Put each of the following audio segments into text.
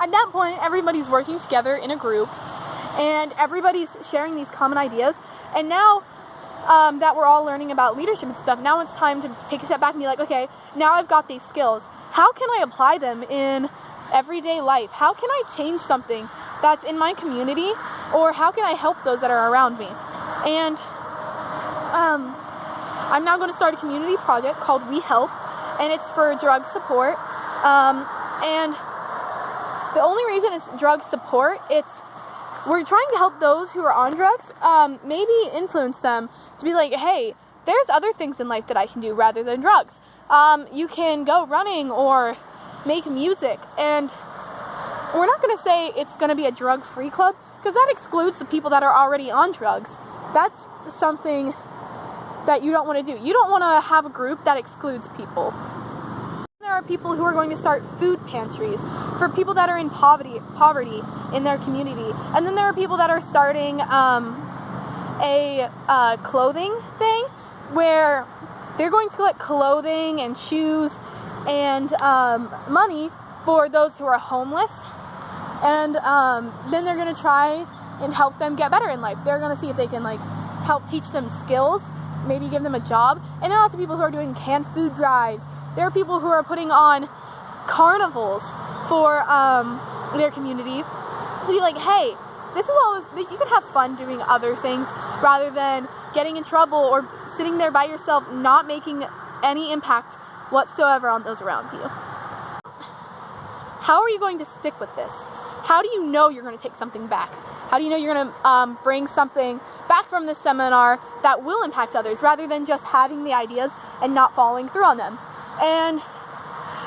at that point, everybody's working together in a group, and everybody's sharing these common ideas. And now that we're all learning about leadership and stuff, now it's time to take a step back and be like, okay, now I've got these skills. How can I apply them in everyday life? How can I change something that's in my community, or how can I help those that are around me? And I'm now going to start a community project called We Help, and it's for drug support. And the only reason it's drug support, we're trying to help those who are on drugs, maybe influence them to be like, hey, there's other things in life that I can do rather than drugs. You can go running or make music, and we're not going to say it's going to be a drug-free club, because that excludes the people that are already on drugs. That's something that you don't want to do. You don't want to have a group that excludes people. There are people who are going to start food pantries for people that are in poverty in their community. And then there are people that are starting a clothing thing where they're going to collect clothing and shoes and money for those who are homeless. And then they're going to try and help them get better in life. They're going to see if they can help teach them skills, maybe give them a job. And there are also people who are doing canned food drives. There are people who are putting on carnivals for their community to be like, hey, this is all this, you can have fun doing other things rather than getting in trouble or sitting there by yourself, not making any impact whatsoever on those around you. How are you going to stick with this? How do you know you're going to take something back? How do you know you're going to bring something back from this seminar that will impact others rather than just having the ideas and not following through on them? And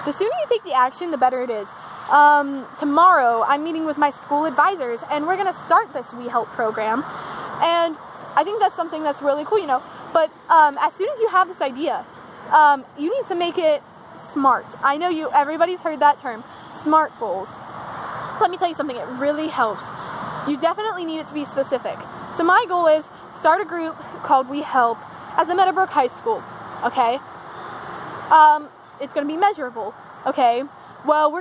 the sooner you take the action, the better it is. Tomorrow, I'm meeting with my school advisors, and we're going to start this We Help program. And I think that's something that's really cool, But as soon as you have this idea, you need to make it SMART. I know everybody's heard that term, SMART goals. Let me tell you something, it really helps. You definitely need it to be specific. So my goal is start a group called We Help as a Meadowbrook High School, okay? It's going to be measurable, okay? Well,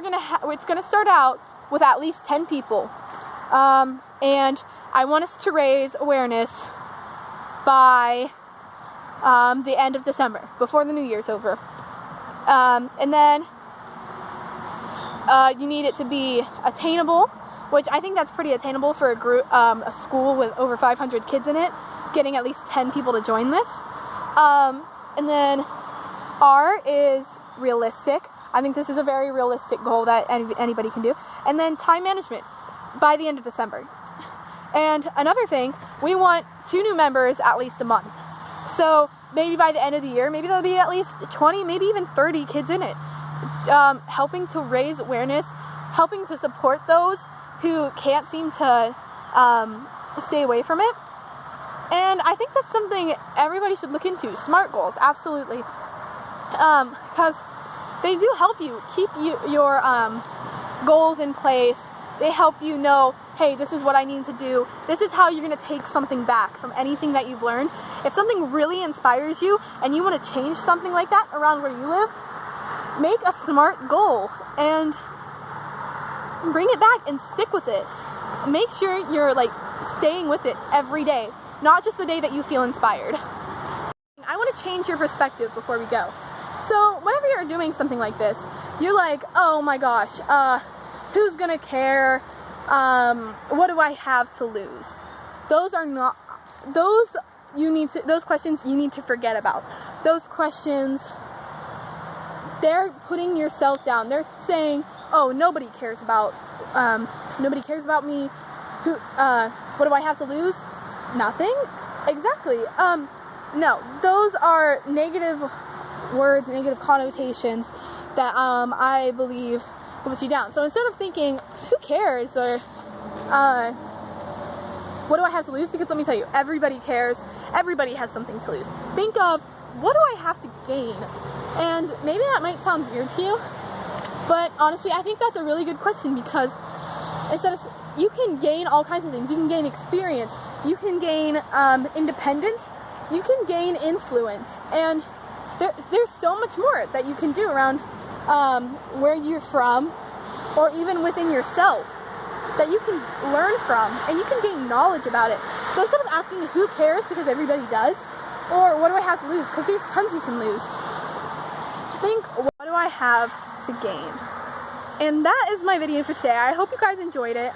it's going to start out with at least 10 people. And I want us to raise awareness by the end of December, before the New Year's over. And then you need it to be attainable, which I think that's pretty attainable for a group, a school with over 500 kids in it, getting at least 10 people to join this. And then R is realistic. I think this is a very realistic goal that anybody can do. And then time management by the end of December. And another thing, we want 2 new members at least a month. So maybe by the end of the year, maybe there'll be at least 20, maybe even 30 kids in it. Helping to raise awareness, helping to support those who can't seem to stay away from it. And I think that's something everybody should look into. SMART goals, absolutely. Because they do help you keep your goals in place. They help you know, hey, this is what I need to do. This is how you're going to take something back from anything that you've learned. If something really inspires you and you want to change something like that around where you live, make a SMART goal and bring it back and stick with it. Make sure you're staying with it every day, not just the day that you feel inspired. I want to change your perspective before we go. So whenever you're doing something like this, you're like, oh my gosh, who's gonna care? What do I have to lose? Those questions you need to forget about. Those questions, they're putting yourself down. They're saying, oh, nobody cares about me. What do I have to lose? Nothing? Exactly. No, those are negative words, negative connotations that I believe puts you down. So instead of thinking, who cares, or what do I have to lose? Because let me tell you, everybody cares. Everybody has something to lose. Think of, what do I have to gain? And maybe that might sound weird to you, but honestly, I think that's a really good question, because instead of, you can gain all kinds of things. You can gain experience. You can gain independence. You can gain influence. And there's so much more that you can do around where you're from, or even within yourself that you can learn from and you can gain knowledge about it. So instead of asking who cares because everybody does, or what do I have to lose, because there's tons you can lose, think, what do I have to gain? And that is my video for today. I hope you guys enjoyed it.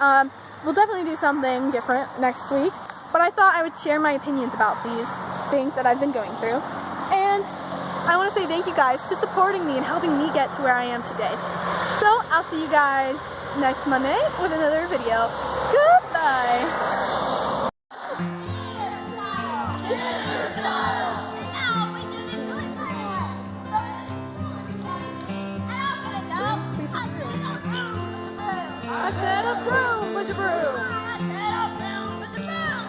We'll definitely do something different next week, but I thought I would share my opinions about these things that I've been going through. And I want to say thank you guys to supporting me and helping me get to where I am today. So I'll see you guys next Monday with another video. Goodbye. I said a broom, push a broom.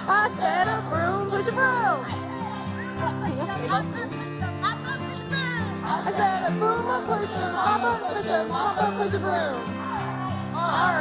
I said a broom, push a broom. I said a broom, a push a, mama, push a broom. All right.